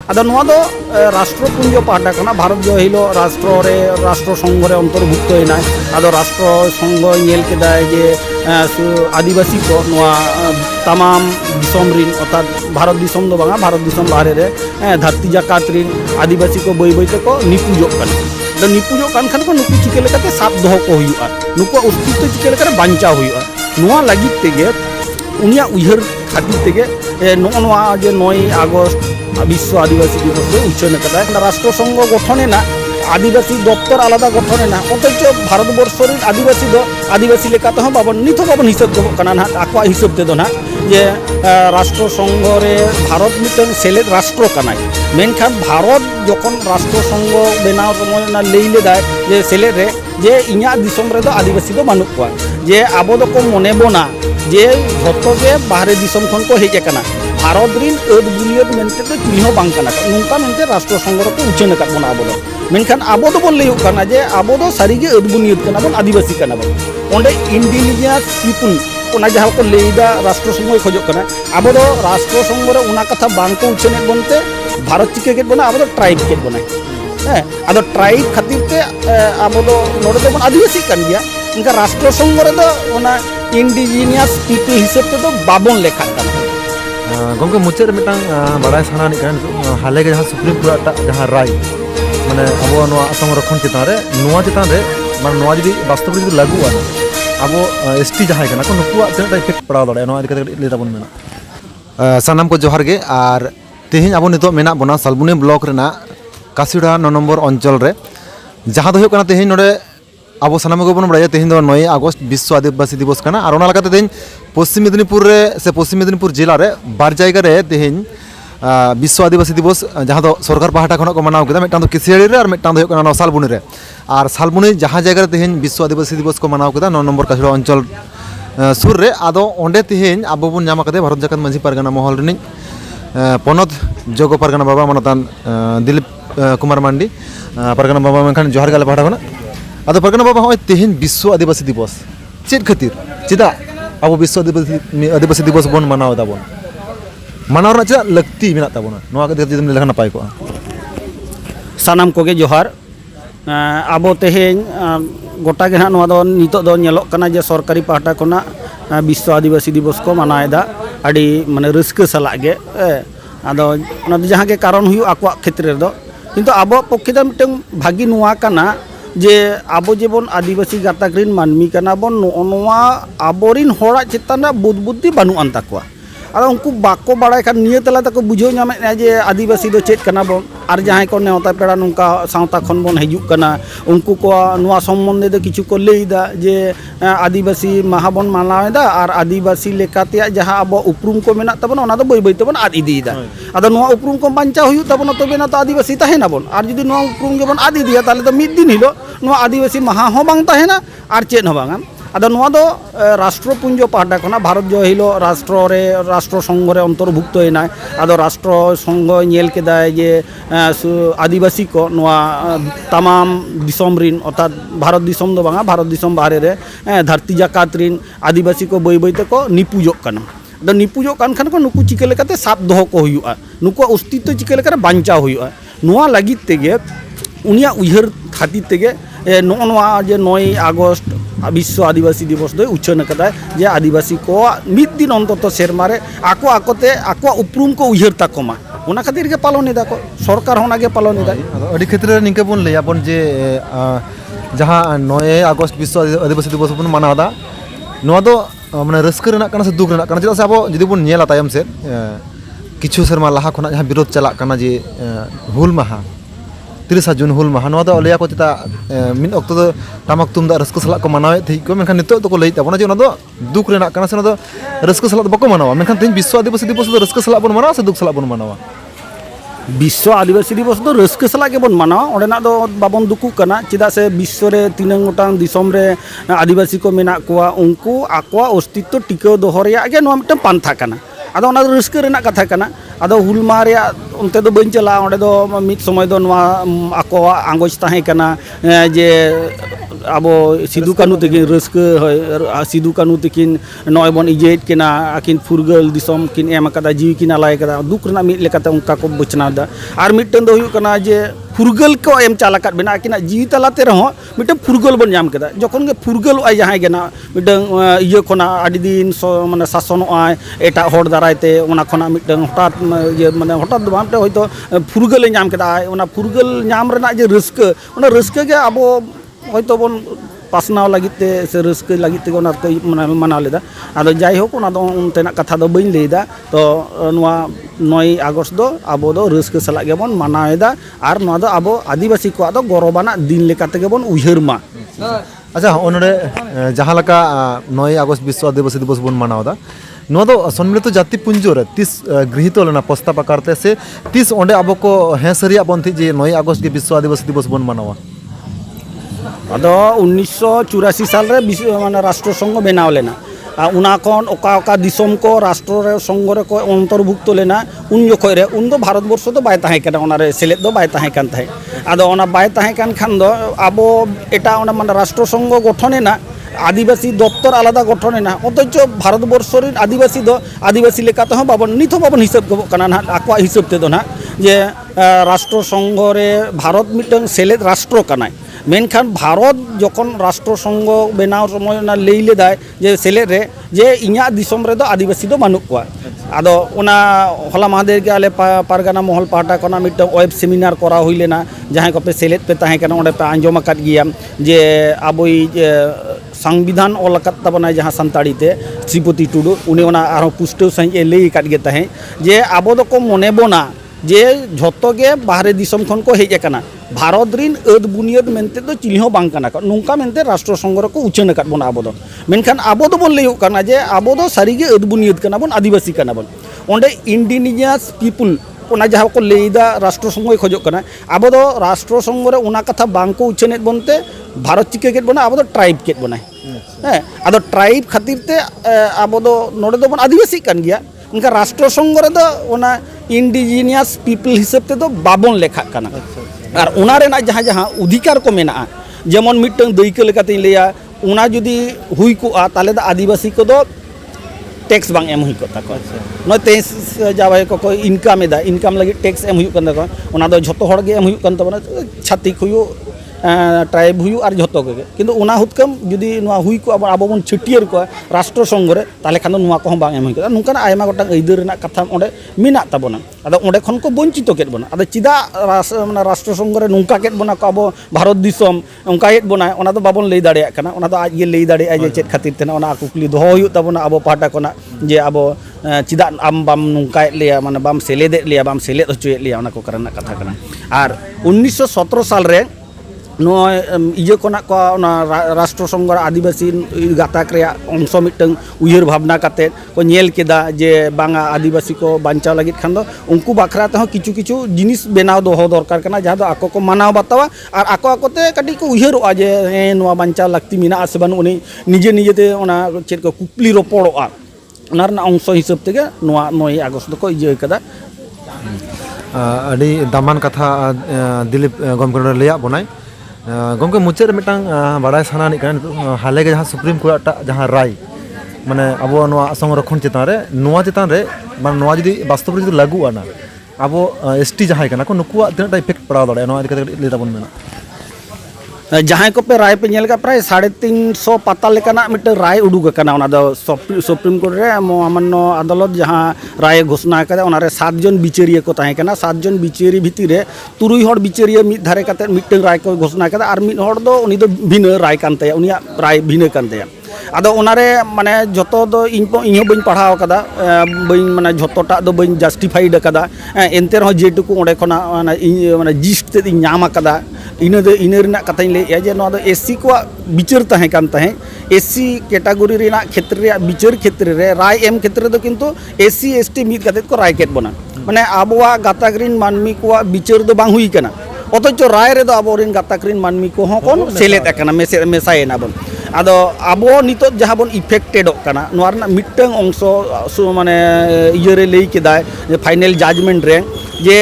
ᱟᱫᱚ ᱱᱚᱣᱟ ᱫᱚ ᱨᱟᱥᱴᱨᱚᱯᱩঞ্ᱡᱚ ᱯᱟᱦᱴᱟ ᱠᱷᱚᱱᱟᱜ ᱵᱷᱟᱨᱚᱛ ᱡᱚ ᱦᱤᱞᱳᱜ ᱨᱟষ্ট্ᱨᱚ ᱥᱚᱝঘ ᱨᱮ ᱚᱱᱛᱚᱨভᱩᱠᱛᱚᱭᱮᱱᱟᱭ। ᱟᱫᱚ ᱨᱟᱥᱴᱨᱚ ᱥᱚᱝঘ ᱧᱮᱞ ᱠᱮᱫᱟᱭ ᱡᱮ आदिवासी को तमाम दिसम रिन अर्थात भारत दिसम दो बांगा भारत दिसम बाहरे रे धरती जाकात रिन आदिवासी को बई बई तको निपुजोग कन द निपुजोग कन खान को नुकु चिके लेकाते साब दोहो को हुयुआ नुकु अस्तित्व चिके लेकाते बांचा हुयुआ नोआ लागित तेगे उनिया उयहर खातिर तेगे नोआ जे 9 আগস্ট विश्व आदिवासी दिवस दो उच्चन कदा राष्ट्र संघ गठनेना आदिवासी दफ्तर आलादा गठनेना अथच भारतवर्ष आदिवासी दो आदिवासी लेकाते हो बाबन निथ बाबन हिसाब दो कना ना आको हिसाब ते दो ना जे राष्ट्र संघ रे भारत मिटन सेलेद राष्ट्र कनाय मेनखान भारत जखन राष्ट्र संघ बनाव समय ना लेइले दाय जे सेलेद रे जे इन्या दिसम रे दो आदिवासी दो बानुक कोआ जे आबो दो को मने बोना जे झतो के बाहरे दिसम खन को हेज कना भारत रिन अद बुनियद मेनते तो चुनी हो बांग कना नुका मेनते राष्ट्र संघ रे को उच्चन का बोना आबो मेनखान आबो दो बोन लैयो कना जे आबो दो सारीगे अद बुनियद कना बोन आदिवासी कना बोन ओंडे इंडिजिनियस पीपल ओना जहां को लेइदा राष्ट्र संघ खोजो कना आबो दो राष्ट्र संघ रे ओना कथा बांग को उच्चन बनते भारत चिके के बना आबो दो ट्राइब के बना आदो ट्राइब खातिर ते आबो दो नोडे दो आदिवासी कन गया इनका राष्ट्र संघ रे दो ओना इंडिजिनियस पीपल हिसाब ते दो बाबन लेखा कना गंगे मुचाद मिटांग बड़ा साना निकान हाले के जहां सुप्रीम कोर्ट जहां राय माने अब संरक्षण चितान रे नोआ चितान रे माने नोआ जदी वास्तव में लागू आ अब एसटी जहां कना को नुकुआ तेना इफेक्ट पड़ाव दड़े नोआ इकते ले ताबन मेना सानाम को जोहार गे आर तेहिं अब नितो मेना बना सालबुनी ब्लॉक रेना कासीडा 9 नंबर अंचल रे जहां दो कना तेहिं नोडे अब सानाम को बन बड़ा तेहिं 9 আগস্ট विश्व आदिवासी दिवस कना और ओना लगाते तेहिं पश्चिम मेदिनीपुर रे से पश्चिम मेदिनीपुर जिला रे बार जायगा रे तेहिं विश्व आदिवासी दिवस जहाँ दो सरकार पाहटा खन को मनाव केदा मिटान दो किसियाड़ी रे और मिटान दो कना सालबुनी रे और सालबुनी जहाँ जगह रे तेहिं विश्व आदिवासी दिवस को मनाव केदा 9 नंबर कासीडा अंचल सुर रे आदो ओंडे तेहिं अब बन नाम कदे भारत जाकात मांझी पारगाना महल रिनि पनत जोग पारगाना बाबा मनतान दिलीप कुमार मांडी पारगाना बाबा मेनखान जोहार गाले पाहटा खन आदो पारगाना बाबा होय तेहिं विश्व आदिवासी दिवस चेद खातिर चिदा अब विश्व आदिवासी दिवस बन मनाव दाबन मानव चा लगती मेना ताबोना नोआ के जदि लेखा नपाय को सानाम कोगे जोहार आबो तेहें गोटा गे ना नोआ दो नितो दो नेलोक कना जे सरकारी पाहटा कोना विश्व आदिवासी दिवस को मनाएदा आडी माने रस्क सला गे आदो ना जहां के कारण हुयु आको क्षेत्र दो किंतु आबो पक्षे द मिटन भागी नोआ कना जे आबो जेबन आदिवासी गाताक रिन मानमी कना बन नोआ आबोरिन होड़ा चितान बुद बुद्धि बानु अन ताकवा आदा उनको बाको बाड़ा खान निये तला तक बुझो नामे जे आदिवासी दो चेत कना बन और जहां को नेवता पेड़ा नुका सावता खन बन हिजुक कना उनको को नुआ सम्बन्धे दो किछु को लेइदा जे आदिवासी माहा बन मानावेदा और आदिवासी लेकाते जहां अब उपरुम को मेना तबन ओना दो बई बई तबन आद इदीदा आदा नुआ उपरुम को बांचा हुयु तबन तबेना तो आदिवासी ताहेना बन और जदि नुआ उपरुम के बन आदि दिया ताले तो मिद दिन हिलो नुआ आदिवासी माहा हो बांग ताहेना और चेत हो बांगा आदो नोआ दो राष्ट्रपुंज पाहटा खना भारत जो हिलो राष्ट्र संघ रे अंतर्भुक्तयेनाय आदो राष्ट्र संघ नेल केदाय जे आदिवासी को नोआ तमाम दिसम रिन अर्थात भारत दिसम दो बांगा भारत दिसम बाहरे रे धरती जाकात रिन आदिवासी को बई बई तको निपुजोग कना द निपुजोग कान खान को नुकु चिके लेकाते साब दोहो को हुयुआ नुकु अस्तित्व चिके लेकाते बांचा हुयुआ नोआ लागित तेगे उनिया उयहर खातिर तेगे नोआ जे 9 আগস্ট विश्व आदिवासी दिवस दो उच्चन कदा जे आदिवासी को मिद दिन अंतत सेरमारे आको आकोते आको उपरुम को उयहर ताकोमा ओना खातिर के पालन एदा को सरकार होना के पालन एदा अडी क्षेत्र निके बन लैया बन जे जहां 9 আগস্ট विश्व आदिवासी दिवस बन मनावदा नोआ दो माने रस्क रेना कना से दुख रेना कना से अब जदि बन नेला तायम से किछु शर्मा लाहा खना जहां विरोध चला कना जे हुल माहा 30 जून हुल माहा नोआ दो लैया को चिता मिन अक्तो दो टामक तुमदा रस्क सला को मनावे थी को मेनखान नितो तो को लैता बना जे ओना दो दुख रेना कना से ओना दो रस्क सला बको मनावा मेनखान तेज विश्व आदिवासी दिवस दो रस्क सला बन मनावा से दुख सला बन मनावा विश्व आदिवासी दिवस दो रस्क सला के बन मनावा ओडेना दो बाबन दुकु कना चिदा से विश्व रे तीनंग गोटांग दिसम रे आदिवासी को मेना कोआ उनको आकोआ अस्तित्व टिकाव दोहो रेया गे नोआ मिटन पांथा कना आदो ओना रस्क रेना कथा कना आदो हुल माह रे उनते दो बन चला ओंडे दो मिद समय दो नोआ आकोआ आंगोज ताहे कना जे abo Sidu Kanu takin rauska Sidu Kanu takin noy bon ijait kena akin furgal disom kin em akada jiwi kin alai kada duk rena mid lekata unka ko bocna da ar mitten do huyuk kana je फुरगल को M चालाकात बेना आकिना जीवी तलाते रहो मिटे फुरगल बन नाम केदा जखन गे फुरगल आय जहां गेना मिटे इयो खना आदि दिन माने शासन आय एटा हर दारायते ओना खना मिटे हठात ये माने हठात दो मामते होयतो फुरगल नाम केदा ओना फुरगल नाम रेना जे रस्क ओना रस्क गे आबो होयतो बन पासनाव लागिते से रस्क लागिते ओना को मानाव लेदा आदो जाय होक ओना दो उनतेना कथा दो बइन लेदा तो नोआ 9 আগস্ট दो आबो दो रस्क सला गेबन मानावेदा आर नोआ दो आबो आदिवासी को दो गौरवाना दिन लेकाते गेबन उयहरमा अच्छा ओनरे जहां लका 9 আগস্ট विश्व आदिवासी दिवस बन मानावदा नोआ दो सम्मिलित जाति पुंजोरे 30 गृहीत लेना प्रस्ताव आकारते से 30 ओंडे आबो को हे सरिया बन थी जे 9 আগস্ট के विश्व आदिवासी दिवस बन मानावा अदो 1984 साल रे माने राष्ट्र संघ बनाव लेना उना खन ओका ओका दिसम को राष्ट्र रे संघ रे को अंतर्भुक्त लेना उन जखय रे उन दो भारत वर्ष दो बाय ताहे केना ओना रे सेलेद दो बाय ताहे कान थाहे आदो ओना बाय ताहे कान खान दो आबो एटा ओना माने राष्ट्र संघ गठनेना आदिवासी दप्तर आलादा गठनेना अथच भारत वर्ष रे आदिवासी दो आदिवासी लेकाते हो बाबन निथो बाबन हिसाब गबो काना ना आको हिसाब ते दो ना जे राष्ट्र संघ रे भारत मिटन सेलेद राष्ट्र कानाय मेनखान भारत जखन राष्ट्र संघ बनाव समय ना लई लेदाय जे सेलेद रे जे इኛ दिसम रे दो आदिवासी दो बानुक कोआ आदो ओना हला महादेव के आले पारगाना महल पाटा कोना मिट वेब सेमिनार करा हुई लेना जहां को पे सेलेद पे ताहे कना ओंडे पे आंजम आकात गिया जे आबोई संविधान ओलकत तबना जहां संताड़ी ते श्रीपति टुडू उनी ओना आरो पुष्टो सही लई काट गे ताहे जे आबो दो को मने बोना जे झोतो गे बाहरे दिसम खन को हेज कना भारत रिन अद बुनियाद मेनते दो चिली हो बांग कना नोंका मेनते राष्ट्र संघ रे को उचन काट बोना आबो दो मेनखान आबो दो बोन लई कना जे आबो दो सारीगे अद बुनियाद कना बोन आदिवासी कना बोन ओंडे इंडिजिनियस पीपल ओना जहां को लेदा राष्ट्र संघ खोजो कना आबो दो राष्ट्र संघ रे ओना कथा बांग को उचनेत बोनते भारत चिके गेट बोना आबो दो ट्राइब केट बोना है आदो ट्राइब खातिर ते आबो दो नोडे दो बोन आदिवासी कान गिया उनका राष्ट्र संघ रे दो ओना इंडिजिनियस पीपल हिसाब ते दो बाबन लेखा कना और उना रेना जहां जहां अधिकार को मेना जेमन मिटन दैक लेकाते लेया उना जुदी हुई को ताले दा आदिवासी को दो टैक्स बांग एम हुई को ताको न ते जाबाय को इनकम एदा इनकम लगी टैक्स एम हुई कन ताको उना दो झतो हड़ गे एम हुई कन तबना छातिक हुई ट्राइब हुई और झतो के किंतु उना हुतकम जुदी नुआ हुई को आबो बन छटियर को राष्ट्र संघ रे ताले खान नुआ को बांग एम हुई को नुकान आयमा गोटा अइदर रेना कथा ओंडे मिना ताबोना आदो ओंडे खन को वंचित केट बोना आदो चिदा माने राष्ट्र संघ रे नुका केट बोना को आबो भारत दिसम उनका हेट बोना ओना दो बाबन लई दाड़े कना ओना दो आज गे लई दाड़े जे चेत खातिर तेना ओना कुकली दोहो हुई ताबोना आबो पाटा कोना जे आबो चिदा आम बाम नुका लिया माने बाम सेलेदे लिया बाम सेलेद होचोए लिया ओना को करना कथा कना और 1917 साल रे इजे कोना को राष्ट्र संघ आदिवासी गाताक रे अंश मिटन उयहर भावना काते को नेल केदा जे बांगा आदिवासी को बांचाव लगित खान दो उनको बाखरा ते किछु किछु जिनिस बनाव दो दरकार कना जहां दो आको को मानाव बतावा और आको आकोते कटी को उयहरवा जे नोआ बांचाव लाक्ति मिना आसे बानु उनी निजे निजेते ओना चेत को कुपली रोपड़ोआ ओना रना अंश हिसाब तेगे नोआ 9 আগস্ট को इजे कदा अडी दामान कथा दिलीप गमकरण लेया बनाय गमके मुचाद मिटांग बड़ा सानानी हाले के जहाँ सुप्रीम कोर्ट जहाँ राय माने अब संरक्षण चितान रे नोआ चितान रे माने नोआ जदी वास्तव जदी लागू आना अब एसटी जहाँ को नुकुआ तीना इफेक्ट पड़ा दाड़े नोआ इदी ताबन मेना जहाँ को पे राय पे नेल का प्राय 350 पाता लेकाना मिट राय उडुक कना ओना दो सुप्रीम कोर्ट रे मामन्य अदालत जहाँ राय घोषणा कदा ओना रे 7 जन बिचारिया को ताहे कना 7 जन बिचारी भितर रे 3 हड़ बिचारिया मिद धारे काते मिटन राय को घोषणा कदा और मिद हड़ दो उनी दो भिन्न राय कान तया उनिया राय भिन्न कान तया आदो ओनारे माने जतो दो इᱧ बइन पढ़ाव कदा बइन माने जतोटा दो बइन जस्टिफाइड कदा एनते रह जेटुकु ओंडे खना माने जिस्ट ते ᱧाम कदा इन रेना कथाई ले जे नोआ दो एससी को विचार ताहे कान ताहे एससी कैटेगरी रेना क्षेत्र रे विचार क्षेत्र रे राय एम क्षेत्र दो किंतु एससी एसटी मिद काते को राय केट बोना माने आबोआ गाताग्रीन मानमी को विचार दो बांग हुई कना अथच राय रे दो आबोरिन गाताग्रीन मानमी को हो कोन सेलेद कना मेसायना बोन आदो आबो नितो जहाँ बन इफेक्टेड कना नोआ रना मिटंग अंश माने इयरे लई केदाय जे फाइनल जजमेंट रे जे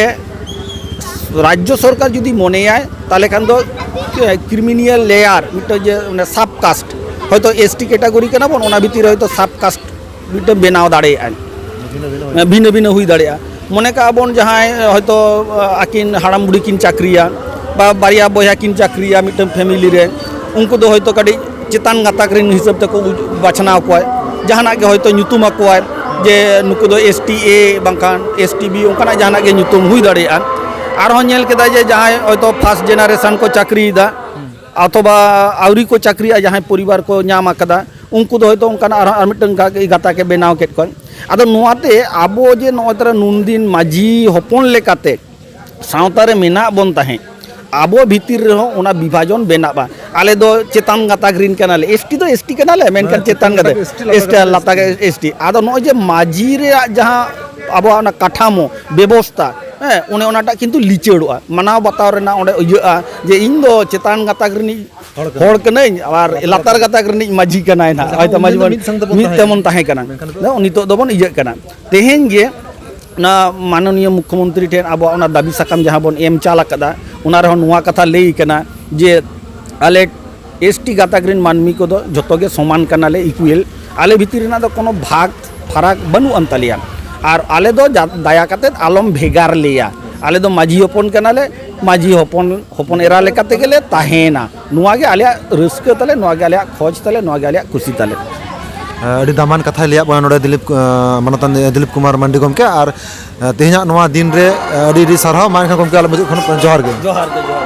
राज्य सरकार जुदी मनेयाय ताले खान दो क्रिमिनियल लेयर मिट्टो जे सब कास्ट হয়তো एसटी कैटेगरी कना बन ओना भितर হয়তো सब कास्ट मिट्टो बेनाव दाड़े भिन्न भिन्न हुई दाड़े मने का बन जहां হয়তো आकिन हाड़ाम बुढ़ी किन चाकरिया बा बारिया बया किन चाकरिया मिट्टो फैमिली रे उनको दो হয়তো कड़ी चेतान गाताक रिन हिसाब तक बाछनाव को जहाना के হয়তো nyutum akoy जे नुकु दो STA बांकान STB उनकाना जहाना के nyutum हुई दाड़े आरहों नेल केदा जे जहां হয়তো फार्स्ट जेनारेशन को चाकरी दा अथवा आउरी को चाकरी जहां परिवार को नाम आकदा उनको दो हयतो उनकाना आर मिटन गाता के बेनाव केट को आदो नोआते आबो जे नोतरा नुनदिन माजी हपन लेकाते सावता रे मेना बन ताहे आबो भितिर रे हो ओना विभाजन बेनाबा आले दो चेतान गाता ग्रीन कनाले एसटी दो एसटी कनाले मेनकान चेतान गाता एसटी लाता एसटी आदो नो जे माजी रे जहां आबो ओना काठामो व्यवस्था उन्हें ओनाटा किंतु लिचेड़ोआ मनाव बताव रेना ओंडे इया जे इन दो चेतान गाता ग्रीनी हड़ कनाई और लातार गाता ग्रीनी माजी कनाई ना हयतो माजी मिद तेमन ताहे कना नितो दोबन इया कना तेहेन गे ना माननीय मुख्यमंत्री ठेन अब ओना दाबी साकाम जहां बन एम चाल कदा ओना रे नुआ कथा लई कना जे आले एसटी गाता ग्रीन मानमी को दो जतो गे समान कनाले इक्वल आले भितिर ना दो कोनो भाग फराक बनु अंतलिया और आले दो दाया काते आलम भेगार लिया आले दो माजी हपन कनाले माजी हपन हपन एरा लेकाते गेले ताहेना नुआ गे आले रस्क तले नुआ गे आले खोज तले नुआ गे आले खुशी तले अड़ी दामान कथा लिया नोडे दिलीप मानतान दिलीप कुमार मांडी गमके और तेहना नोआ दिन रे अड़ी सारहाव मान गमके आले मुझे जोहार गे